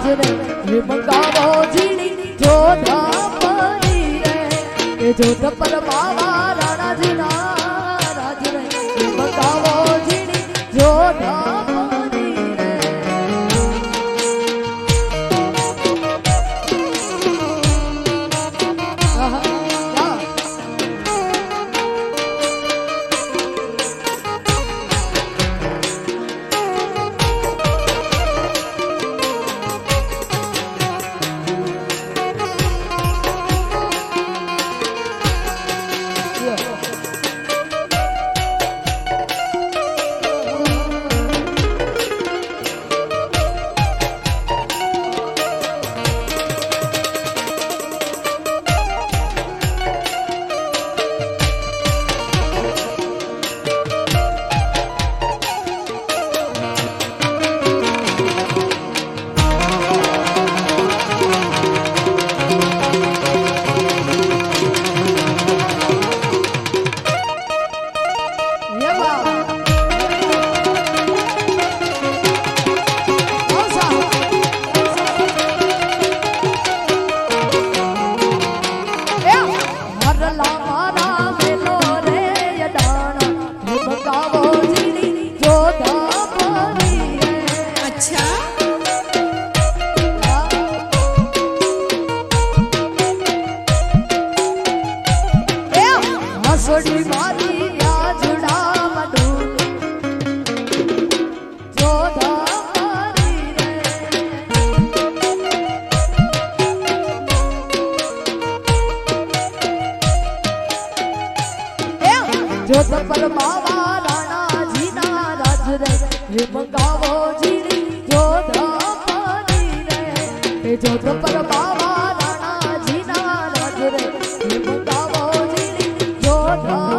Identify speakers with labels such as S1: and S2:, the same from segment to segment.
S1: રાજ રે હે મંગાવો જીણી જોધા પરી રે એ જોધ પર બાવા રાણાજી ના રાજ રે હે મંગાવો જીણી જોધા પરી રે છોડી મારી આજડા મડું જોધા પરી રે જોધ પર બાવા રાણાજી ના રાજ રે હે મંગાવો જીણી જોધા પરી રે એ જોધ પર બાવા રાણાજી ના રાજ રે હે મંગાવો જીણી જોધા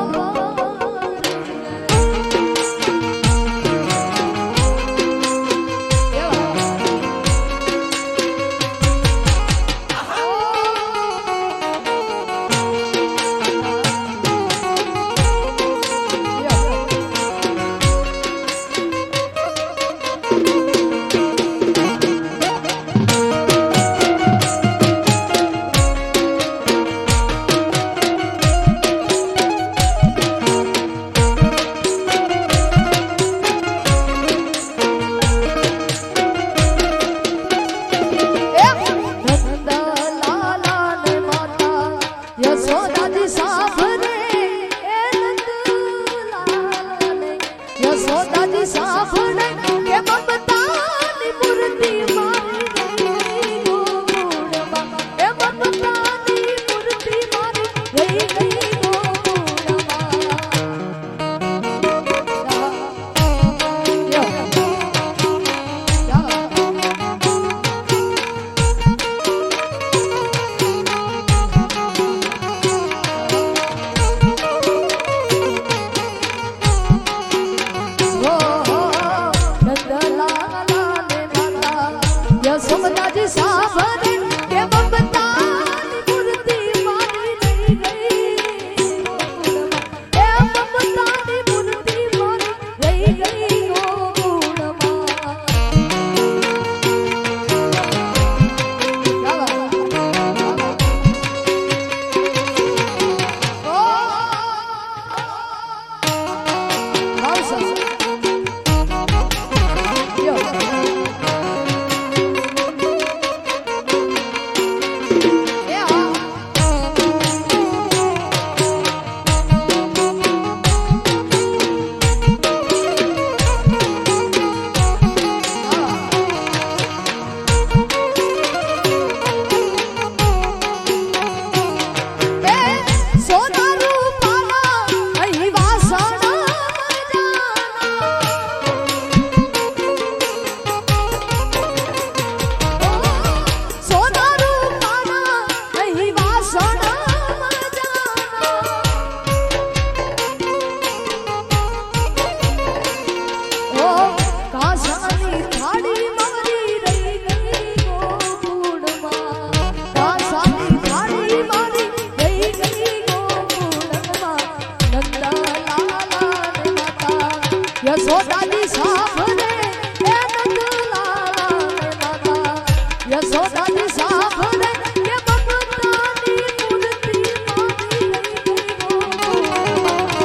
S1: યશોદાજી સાંભળે કે મમતાની મૂર્તિ મારી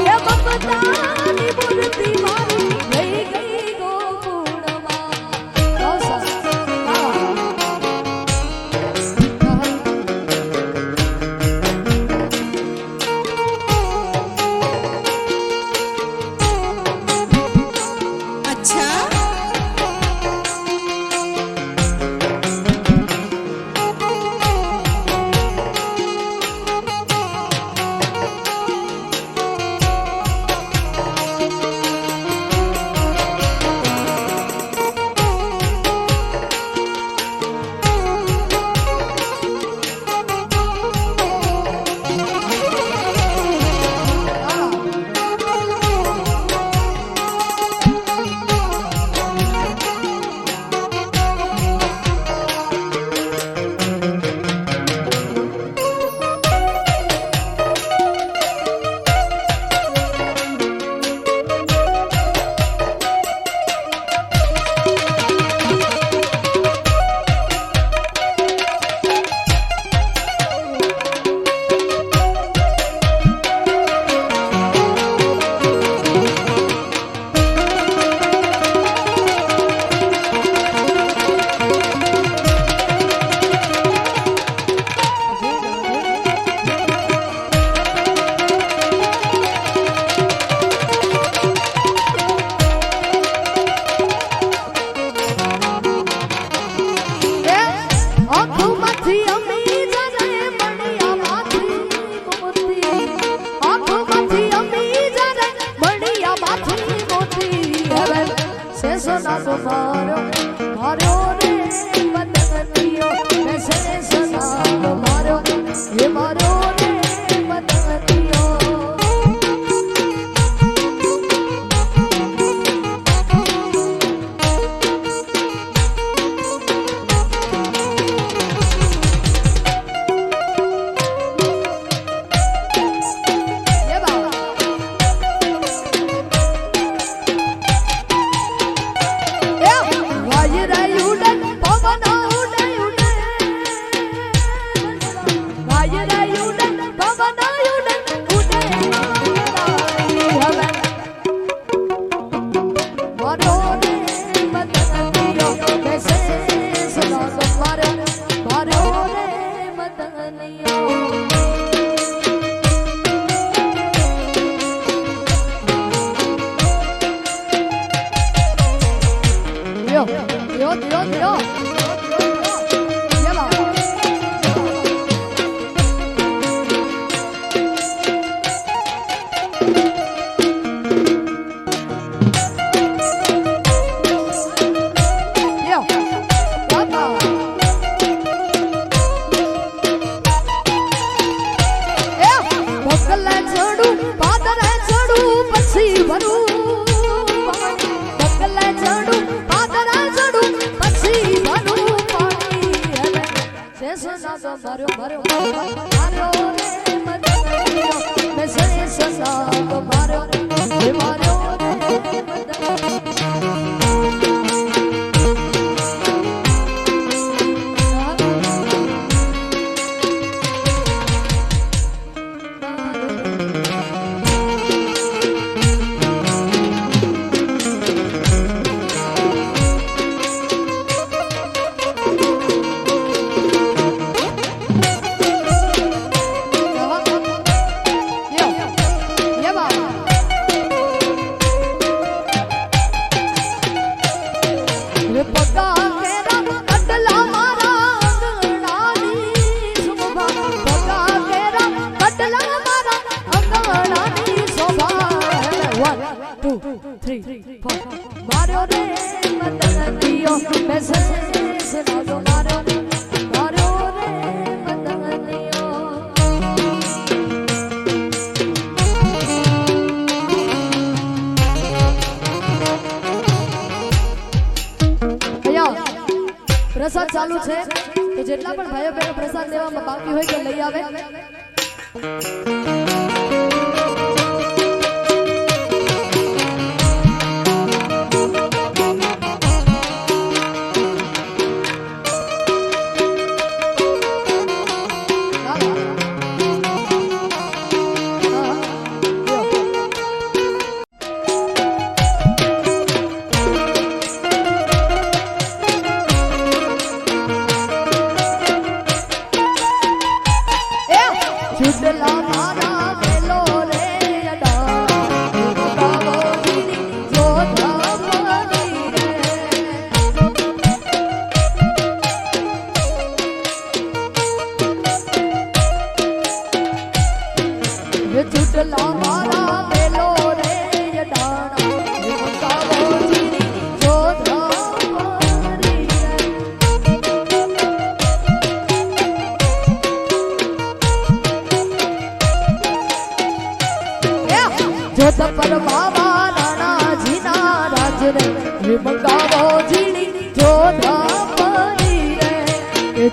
S1: એ મમતાની મૂર્તિ મારી લઈ ગઈ ગોકુળમાં.
S2: પ્રસાદ ચાલુ છે તો જેટલા પણ ભાઈઓ બહેનો પ્રસાદ લેવામાં બાકી હોય તો લઈ આવે.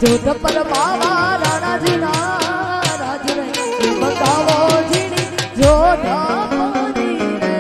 S1: જોત પર બાવા રાણાજીના રાજ રે મંગાવો જીણી જોધાપની રે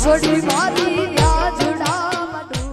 S1: છોડી મારી વ્યાજડા મડું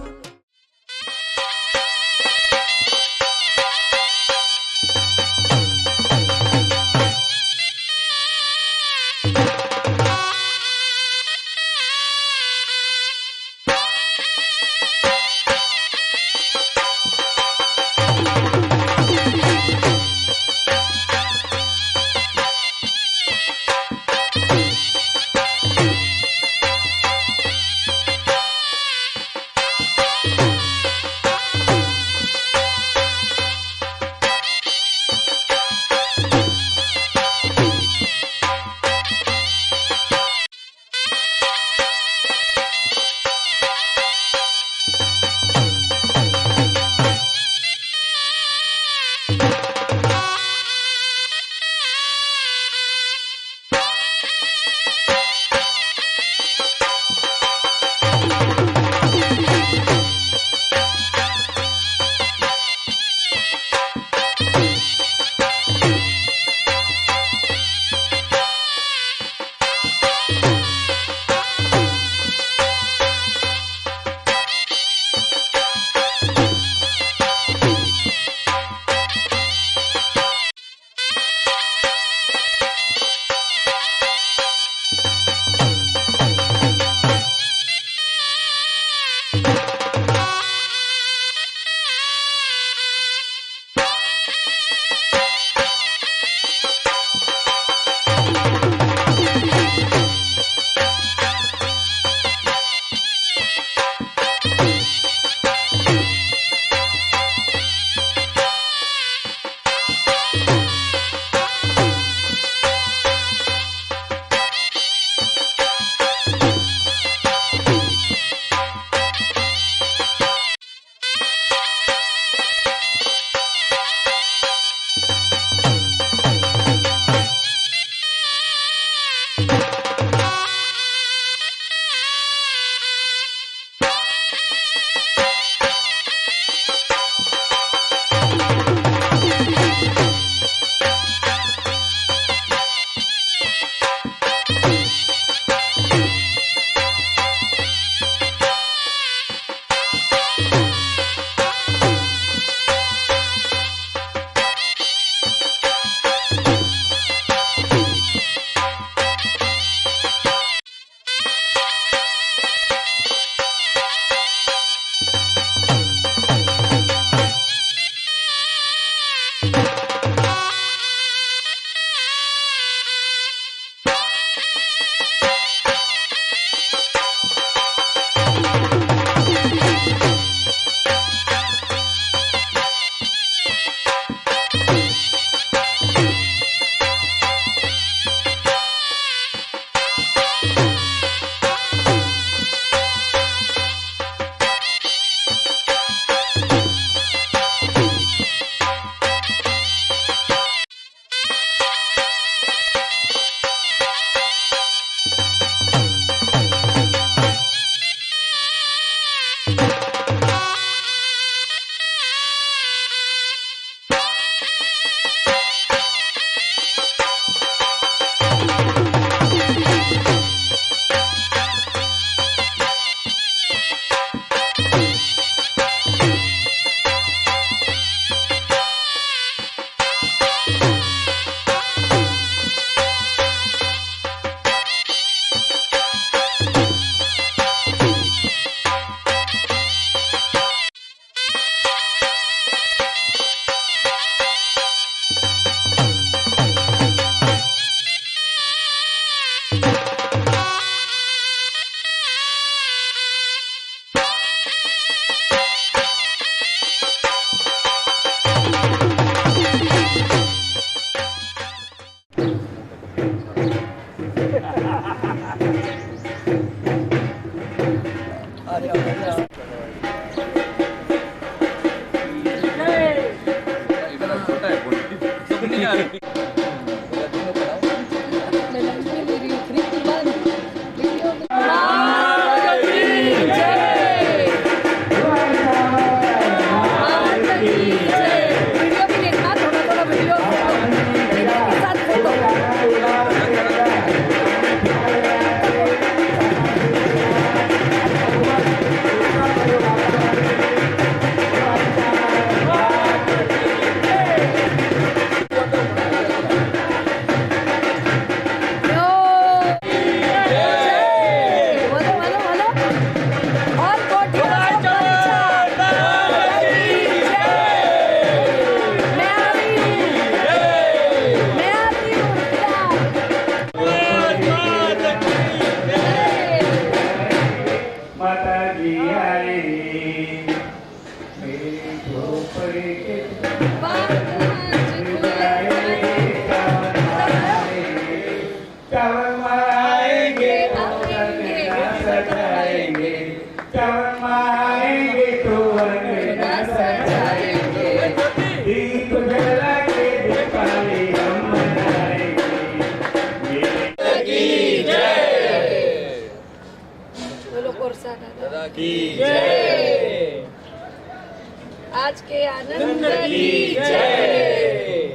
S3: आज के आनंद की जय।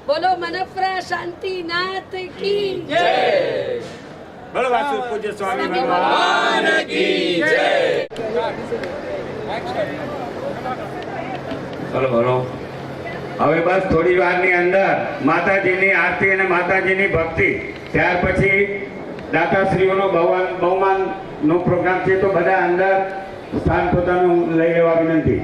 S3: बोलो मनफ्रा शांति नाथ की जय।
S4: बोलो वासु पूज्य स्वामी भगवान की जय। બોલો બોલો. હવે બસ થોડી વારની અંદર માતાજીની આરતી અને માતાજીની ભક્તિ, ત્યાર પછી દાતાશ્રીઓનો બહુમાનનો પ્રોગ્રામ છે, તો બધા અંદર સ્થાન પોતાનું લઈ લેવા વિનંતી.
S3: જય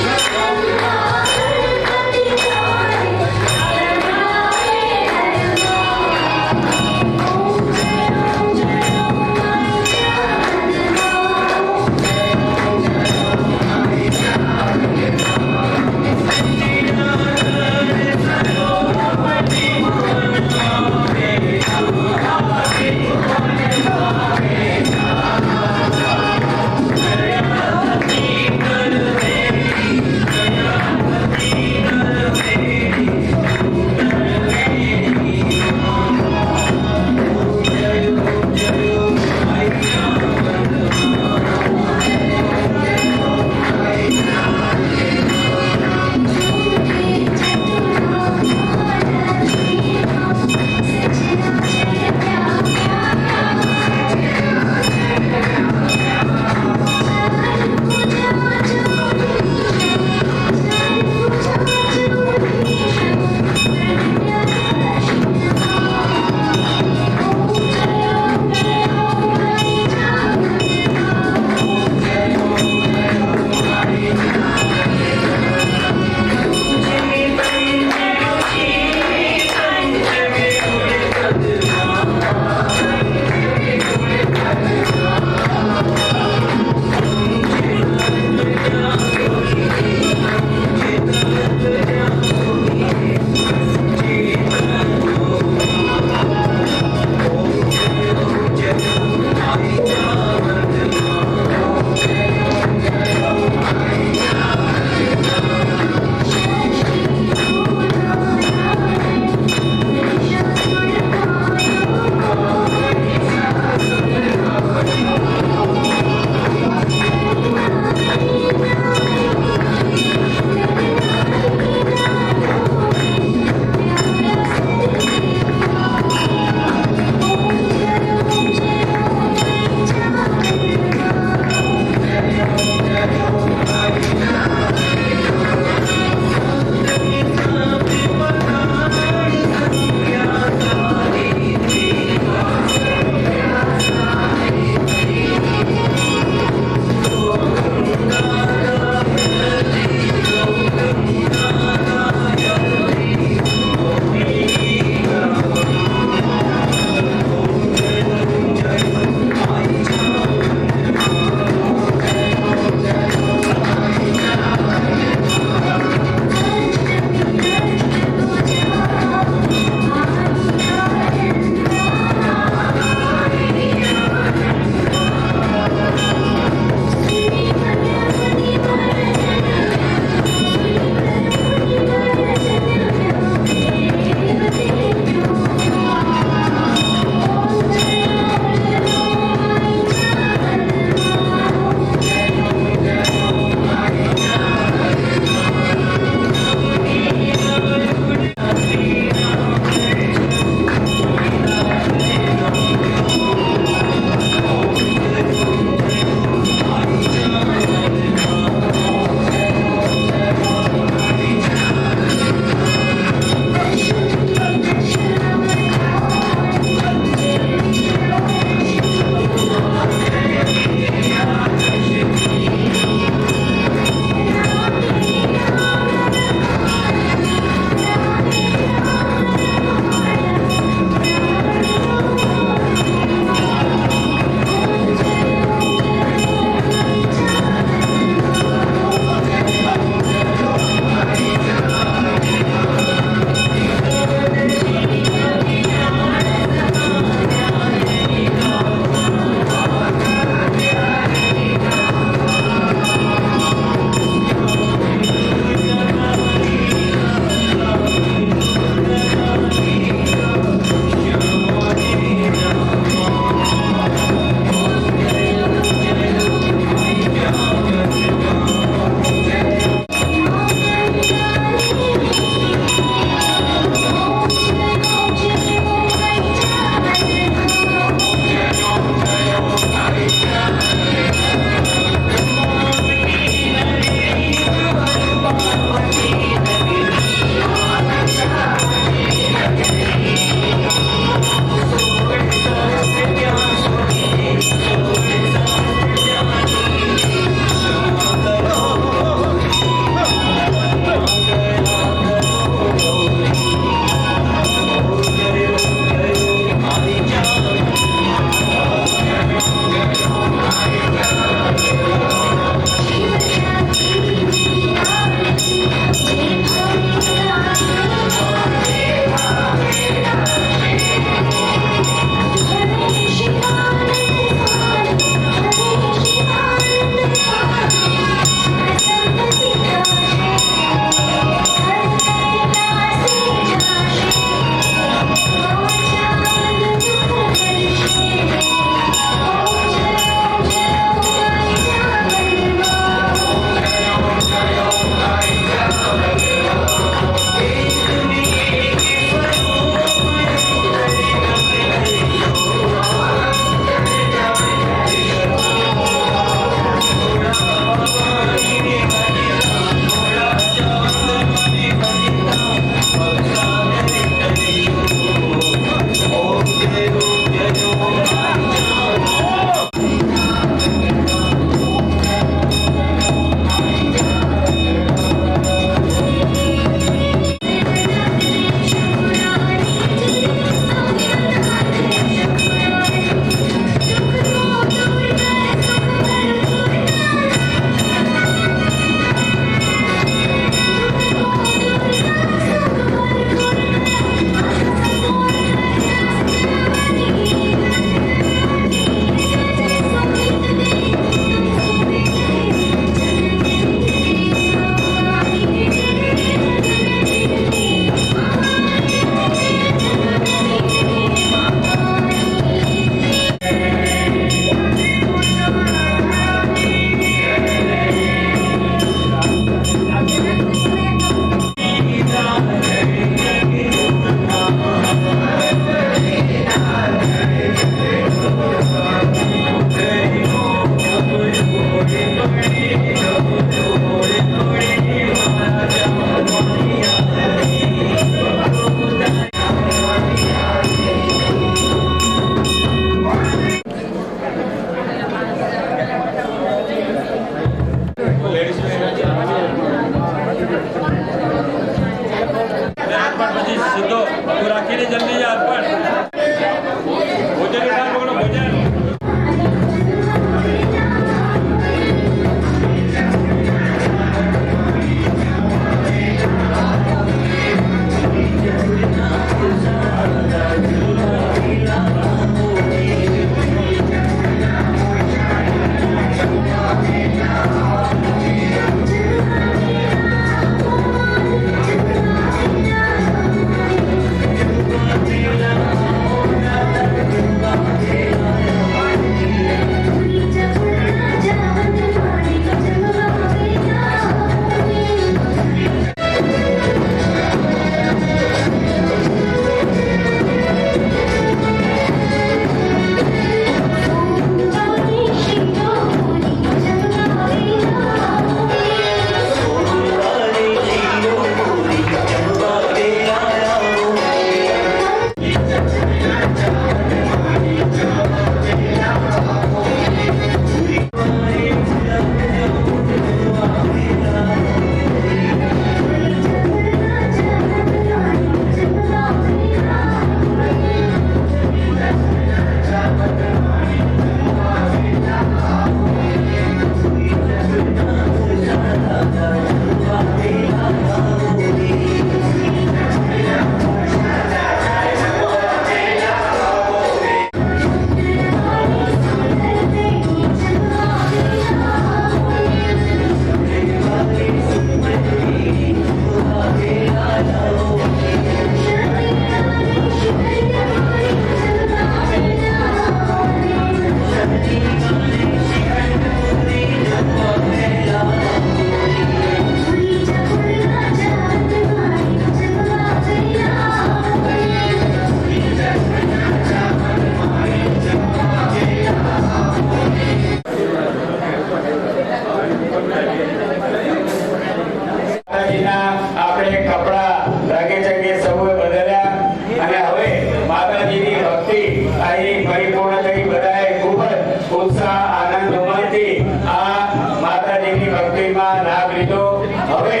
S4: ઉત્સાહ આનંદ ઉમંગથી આ માતાજીની ભક્તિમાં લાભ લીધો. હવે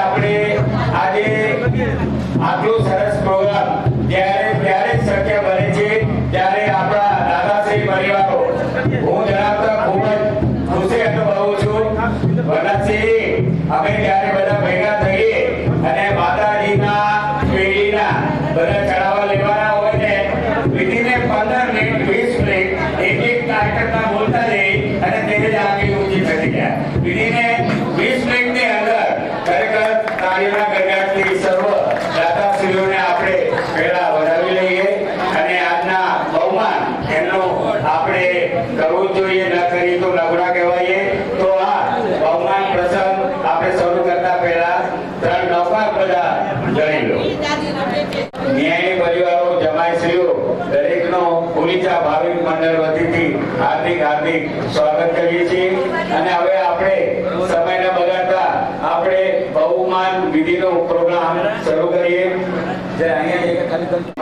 S4: આપણે આજે આટલું સરસ પ્રોગ્રામ ત્યારે જ શક્ય બને છે ત્યારે આપણા દાદાશ્રી પરિવારો હું જણાવતા ખૂબ જ ખુશી અનુભવું છું. વનરાજસિંહ, અમે ત્યારે બધા ભેગા થઈએ અને માતાજીના પેઢીના બધા ચડાવવા લેવાના હોય ને વિધિને 15 મિનિટ 20 મિનિટ એક કાર્યકર્તા બોલતા જઈ અને તેને જ આગળ ઊંચી થઈ ગયા. વિધિને 20 મિનિટની અંદર ખરેખર તાળીઓના ગરગડાટથી સર્વ દાતાશ્રીઓને આપણે પહેલા વધાવી લઈએ અને આજના બહુમાન એમનું આપણે કરવું જોઈએ, ન કરીએ તો નબળા કહેવાય. તો આ બહુમાન પ્રસંગ આપણે શરૂ કરતા પહેલા 3 નોકર બધા જણી લો. ન્યાયી પરિવારો, જમાઈશ્રીઓ દરેકનો પુરીચા ભાવિક મંડળ વતીથી હાર્દિક સ્વાગત કરીએ છીએ. અને હવે આપણે સમય ન બગાડતા આપણે બહુમાન વિધિનો પ્રોગ્રામ શરૂ કરીએ.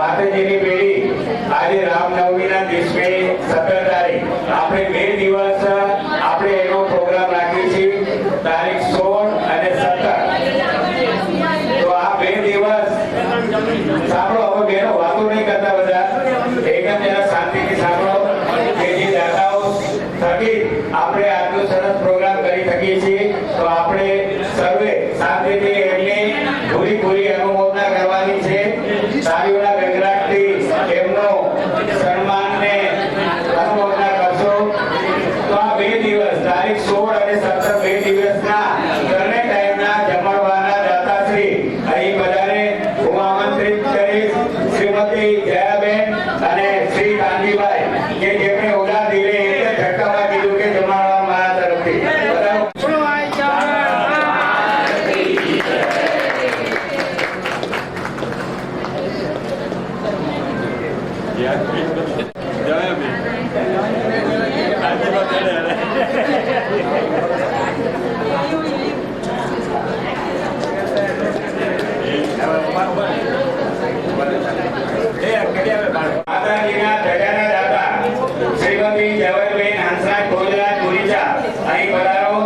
S4: માતાજીની પેઢી આજે રામનવમીના દિવસે 17 તારીખ આપણે 2 દિવસ આપણે એનો પ્રોગ્રામ રાખીએ છીએ, તારીખ 16 અને 17. તો આ 2 દિવસ સાંભળો. હવે બેનો વાતો નહીં કરતા, બધા એકદમ જરા શાંતિથી સાંભળો કે જે દાતાઓ થકી આપણે આટલો સરસ પ્રોગ્રામ કરી શકીએ છીએ. તો આપણે સર્વે શાંતિથી એમની પૂરી અનુમોદના કરવાની છે. તાળીઓના ગગડાટથી એમનો સન્માનને અનુમોદના કરશો. તો આ 2 દિવસ તારીખ 16 અને 17 2 દિવસના બંને ટાઈમના જમણવારના દાતાશ્રી અહીં બધાને હું આમંત્રિત કરીશ. શ્રીમતી જયાબેન અને શ્રી કાનજીભાઈ કે જેમણે ઉડા દિલે એટલે ધક્કામાં કીધું કે જમણવાર મારા તરફથી માતાજીના ધજાના દાતા શ્રીમતી જવાહરબેન હંસરાજ ભોજરાજ પુરીચા અહીં પધારો.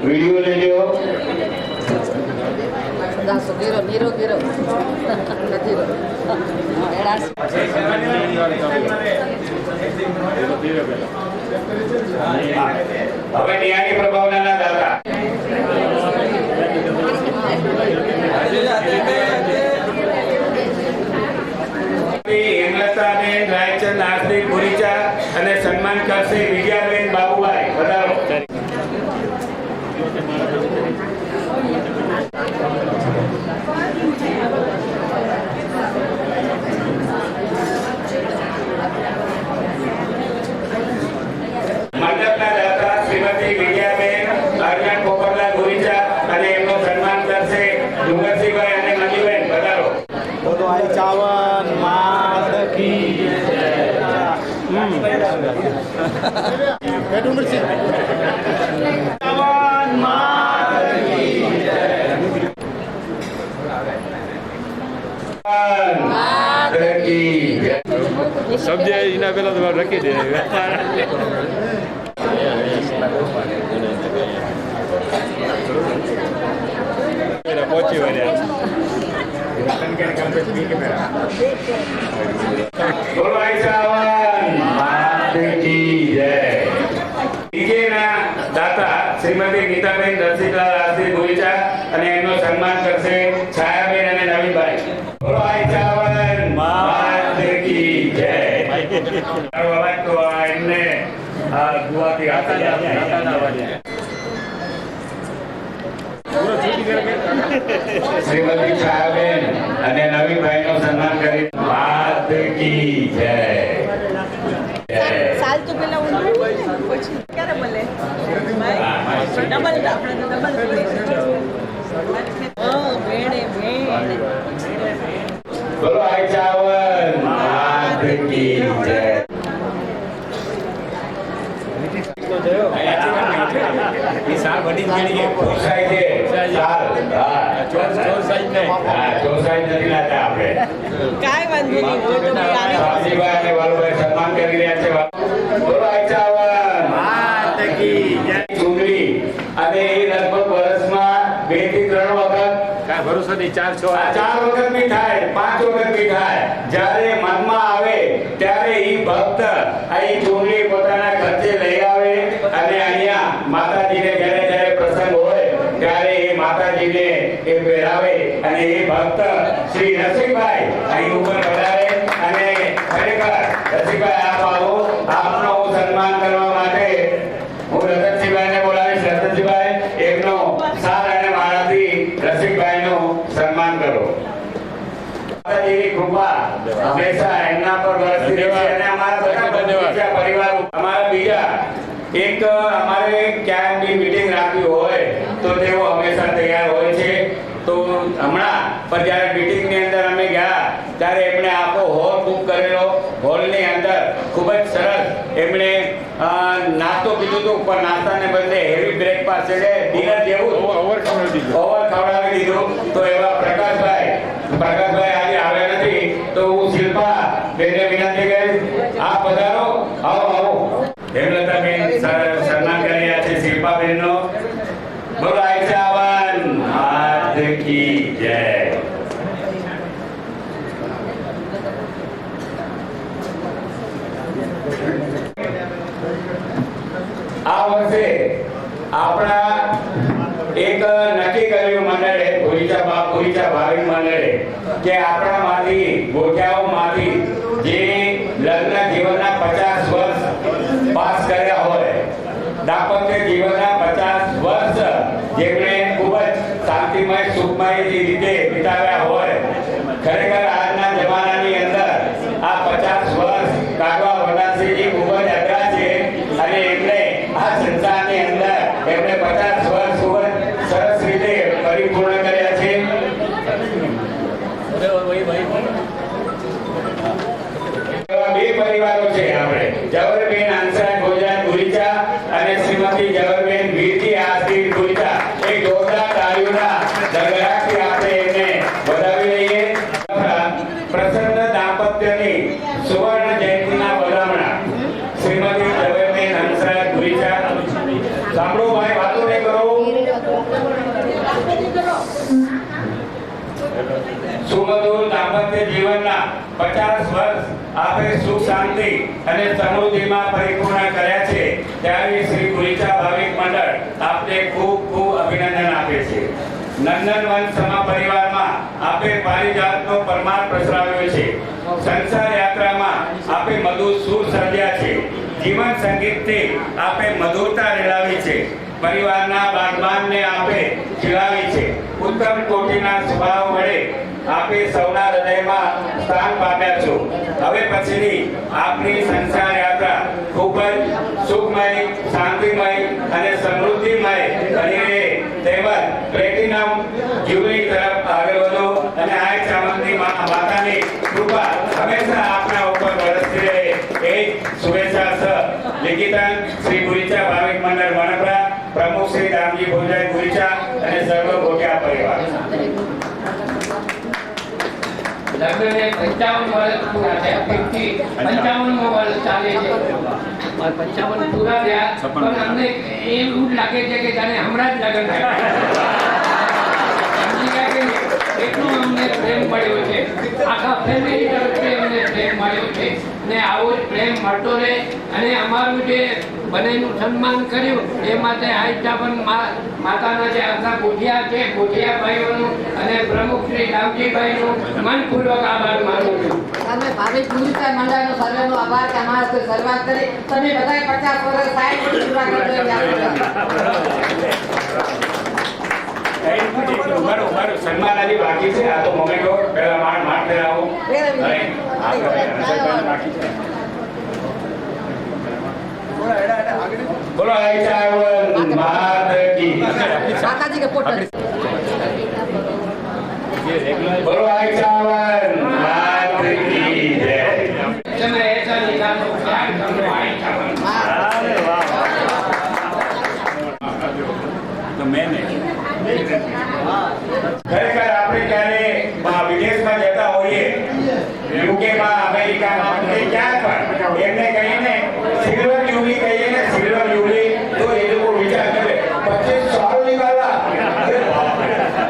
S4: વિડિયો લેજો. હવે ન્યાયની પ્રભાવના દાતા હેમલતાબેન રાયચંદ આસ્તિક પુરીચા અને સન્માન કરશે વિજયાબેન બાબુભાઈ. વધારો. મંડપના દાતા શ્રીમતી વિજયાબેન અર્જન પોપટલાલ પુરીચા અને એમનું સન્માન કરશે ડુંગરસિંહભાઈ અને મંજુબેન. વધારો.
S5: બોલો આઈ ચાવન માત કી
S6: સબ્જી એના પેલા તો રાખી દે. પહોંચી વળ્યા.
S4: બોલો આઈ ચાવન માત કી જય. ડીજેના દાતા શ્રીમતી ગીતાબેન રસિકલાલ આસ્તિક પુરીચા અને એમનું સન્માન કરશે છાયાબેન અને નવીનભાઈ. બોલો આઈ ચાવન માત કી જય. તો એમને આ ગુવાહાટી
S6: દાતાના વાડિયા. પૂરો છૂટી કરે કે?
S4: શ્રીમતી છાયાબેન અને નવીનભાઈ નું સન્માન કરી માત કી જય.
S7: સાલ તો પેલા ઊંધું હોય ને, પછી ક્યારે મળે? ડબલ આપણે તો ડબલ ભેણે ભેણ.
S4: બોલો આઈ ચાવન માત કી જય.
S6: એ સાર વડી ગઈ કે
S4: ચોસાઈ છે સાલ. હા
S6: ચોર સાઈડ નહીં.
S4: હા ચોસાઈ નથી લાતા આપણે.
S7: કાંઈ વાંધો નહીં, હોય તો ભાઈ આવે.
S4: શામજીભાઈ અને વાલુભાઈ સન્માન કરી રહ્યા છે. બોલો આઈ ચાવન માત કી જય. ચૂંટણી અને એ લગભગ વર્ષમાં 2 થી 3 વખત
S6: કાંઈ ભરોસો નહીં. 4-6
S4: આ 4 વખત બી થાય, 5 વખત બી થાય. જ્યારે મનમાં આવે ત્યારે ઈ ભક્ત આ ઈ ચૂંટણી પોતાના ખર્ચે લઈ આવે અને અહીંયા માતાજીને જ્યારે જ્યારે પ્રસંગ હોય ત્યારે એ માતાજીને એ પહેરાવે અને એ ભક્ત શ્રી રસિકભાઈ અહીં ઉપર પધારે અને ખરેખર રસિકભાઈ આપ આવો. આપનો હું સન્માન કરવા માટે હું રતનસિંહભાઈને બોલાવીશ. રતનસિંહભાઈ એમનો સાર અને મારાથી રસિકભાઈનું સન્માન કરો. માતાજીની કૃપા હંમેશા એમના પર વરસતી રહે છે અને અમારા બધા બીજા પરિવાર અમારા બીજા એક અમારે ક્યાંય બી મીટિંગ રાખવી હોય તો તેઓ હંમેશા તૈયાર હોય છે. તો હમણાં પણ જ્યારે મીટિંગની અંદર અમે ગયા ત્યારે એમણે આખો હોલ બુક કરેલો. હોલની અંદર ખૂબ જ સરસ એમણે નાસ્તો કીધું હતું, પણ નાસ્તાને બદલે હેવી બ્રેકફાસ્ટ એટલે ડિનર જેવું
S6: ઓવર
S4: ખવડાવી દીધું. તો એવા પ્રકાશભાઈ આજે આવ્યા નથી તો હું શિલ્પા બેનને વિનંતી કરીશ આપ પધારો. આવો હેમલતાબેન સન્માન કરી રહ્યા છે શિલ્પાબેનનો. બોલો આઈ ચાવન માત કી જય. આ વર્ષે આપણા એક નક્કી કર્યું મંડળે ભુરીચા ભાવિક મંડળે કે આપણામાંથી ગોઠિયાઓમાંથી જે લગ્ન જીવનના 50 વર્ષ પાસ કર્યા હોય, દાંપત્ય જીવનના 50 વર્ષ જેમણે ખૂબ જ શાંતિમય સુખમય રીતે વિતાવ્યા હોય, ખરેખર આજના જમાનાની અંદર આ 50 વર્ષ કાઢવા વરદાનસિંહજી ખૂબ જ અઘરા છે અને એમણે આ સંસારની અંદર એમણે 50 વર્ષ ખૂબ જ સરસ રીતે પરિપૂર્ણ કર્યા છે. એવા 2 પરિવારો છે આપણે, જવરબેન હંસરાજ ભોજરાજ ગુરીચા અને શ્રીમતી જવરબેન વીરજી આસી ગુરીચા. એક જોરદાર તાળીઓના ગગડાટથી આપણે એમને વધાવી લઈએ. પ્રસન્ન દાંપત્યની સુવર્ણ જયંતિના વધામણા શ્રીમતી જવરબેન હંસરાજ ગુરીચા. સાંભળો ભાઈ, વાતો નહીં કરો. સુમધુર દાંપત્ય જીવનના 50 વર્ષ આપણે સુખ શાંતિ અને સમૃદ્ધિમાં પરિપૂર્ણ કર્યા છે ત્યારે શ્રી ગુરીચા ભાવિક મંડળ આપને ખૂબ ખૂબ અભિનંદન આપે છે. નંદનવન સમા પરિવારમાં આપે પારિજાતનો પરમાર પ્રસરાવ્યો છે. સંસાર યાત્રામાં આપે મધુર સુર સર્જ્યા છે. જીવન સંગીતથી આપે મધુરતા રેલાવી છે. પરિવારના બાગબાનને આપે ખીલાવી છે. ઉત્તમ કોટીના સ્વભાવ વડે આપે સૌના હૃદયમાં સ્થાન પામ્યા છો. હવે પછીની આપની સંસાર યાત્રા ખૂબ જ સુખમય, શાંતિમય અને સમૃદ્ધિમય બની રહે તેમજ પ્લેટિનમ જ્યુબિલી તરફ આગળ વધો અને આ ચામંદની માતાની કૃપા હંમેશા આપના ઉપર વરસતી રહે એ શુભેચ્છા સહ લિખિતન શ્રી ગુરીચા ભાવિક મંડળ વણપરા, પ્રમુખ શ્રી દામજી ભોજરાજ ગુરીચા અને સર્વ ગોઠિયા પરિવાર.
S8: લગ્નને 55 વર્ષ પૂરા થયા. 55મો વર્ષ ચાલે છે. 55 પૂરા થયા પણ અમને એવું લાગે છે કે જાણે હમણાં જ લગ્ન થયા. સમજી ગયા કે નહીં? એટલો અમને પ્રેમ મળ્યો છે, આખા ફેમિલી તરફથી અમને પ્રેમ મળ્યો છે ને આવો જ પ્રેમ મળતો રહે. અને અમારું જે બંનેનું સન્માન કર્યું એ માટે આઈટાબન માતાના જે આખા ગોઠિયા છે, ગોઠિયા ભાઈઓનું અને પ્રમુખ શ્રી રામજીભાઈનું મનપૂર્વક આભાર માનું છું.
S9: તમે ભાવિક ગુરુસાઈ મંડળનો સર્વેનો આભાર કે અમારા કોઈ શરૂઆત કરી. તમે બધાએ 50 વર્ષ 60 વર્ષ પૂરા કરજો એવી
S4: મારું સન્માન હજી બાકી છે. આ તો મોમેન્ટો પહેલા માન ફેરાવો. બોલો આઈચાવન માત કી
S9: માતાજી કે પોટલ
S4: બોલો આઈચાવન માત કી જય.
S8: તમે ऐसा निकालो प्यार करो आईटाबन.
S4: ખરેખર આપણે જ્યારે વિદેશમાં જતા હોઈએ, યુકેમાં, અમેરિકામાં, ક્યાં પણ એમને કહીને સિલ્વર યુબલી કહીએ ને, સિલ્વર યુબલી, તો એ લોકો વિચાર કરે 25 સાલ નિકાલા.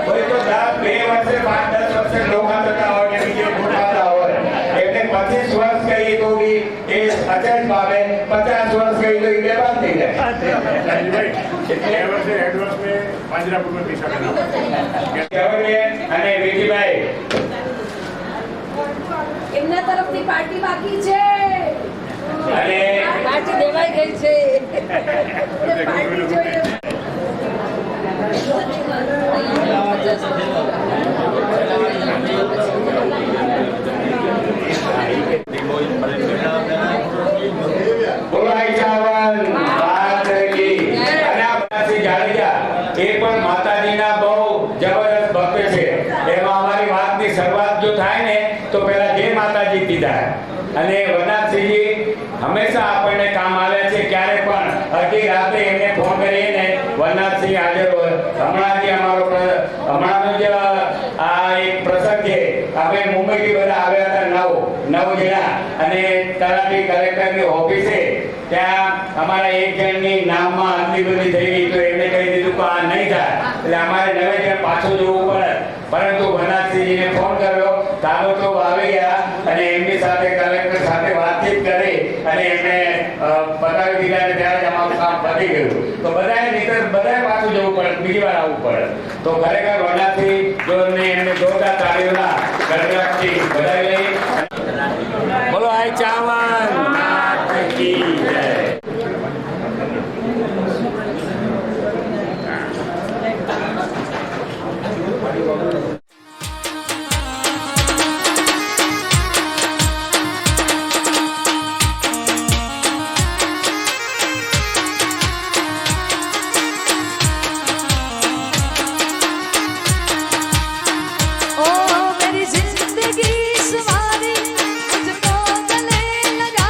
S4: કોઈ તો 2 વર્ષે 5-10 વર્ષે લોકા થતા હોય ને બીજે ભૂખાતા હોય, એટલે 25 વર્ષ કહીએ તો બી એ અચેત પામે, 50 વર્ષ કહીએ તો એ બેભાન થઈ જાય. અને વિધિભાઈ
S3: એમના તરફથી પાર્ટી બાકી છે
S4: અને
S3: પાર્ટી દેવાઈ ગઈ છે. પાર્ટી જોઈએ.
S4: બોલો આઈચાવન માત કી. અને આ બધાથી જાડેજા એ પણ માતાજીના બહુ જબરદસ્ત ભક્ત છે. એમાં અમારી વાતની શરૂઆત જો થાય ને તો પહેલા જય માતાજી કીધા. અને વનનાથસિંહજી હંમેશા આપણને કામ આવ્યા છે. ક્યારે પણ અડધી રાતે એમને ફોન કરીએ ને વનનાથસિંહ હાજર હોય. હમણાંથી હમણાંનો જે આ એક પ્રસંગ છે, આપણે મુંબઈથી બધા આવ્યા હતા 9 જણા, અને તલાટી કલેક્ટરની ઓફિસે ત્યાં અમારા એક જણની નામમાં અંતિબંધી થઈ ગઈ, તો એમને કહી દીધું કે આ નહીં થાય, એટલે અમારે 9 જણ પાછું જવું પડે. પરંતુ વનનાથસિંહજીને ફોન કર્યો, તાબડતોબ આવી ગયા અને એમની સાથે કલેક્ટર સાથે વાતચીત કરી અને એમને બતાવી દીધા, અને ત્યારે જ અમારું કામ પતી ગયું. તો બધાએ પાછું જવું પડે, બીજી વાર આવવું પડે. તો ખરેખર વનનાથસિંહ જોને એમને જોરદાર તાળીઓના ગણગણાટથી વધાવી લઈ. બોલો આઈચાવન માત કી જય.
S1: ओ मेरी जिंदगी सवारी मुझको गले लगा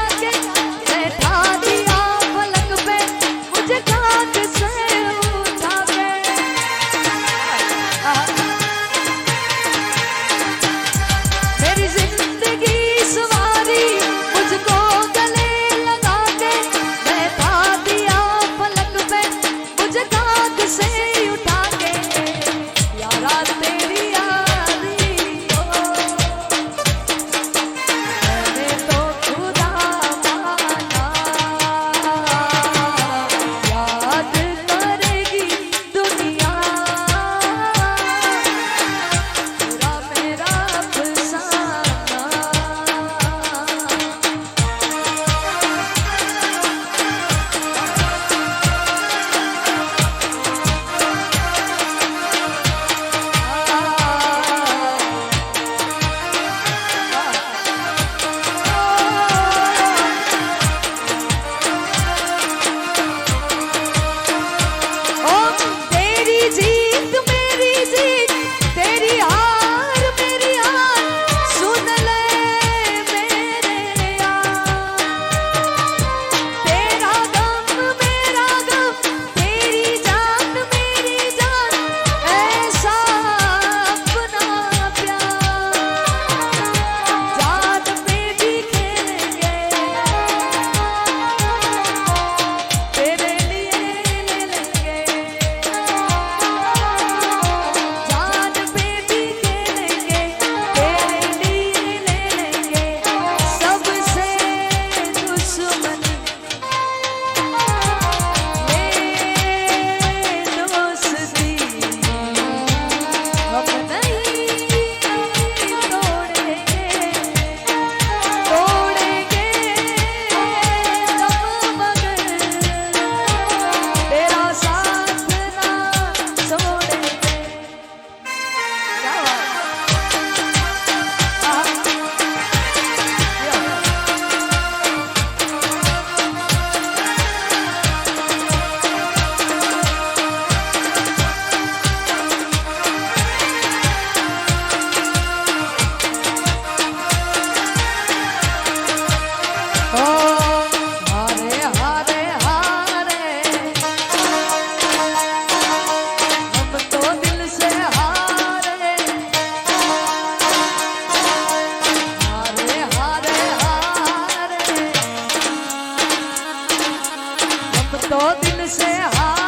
S1: तो दिल से हार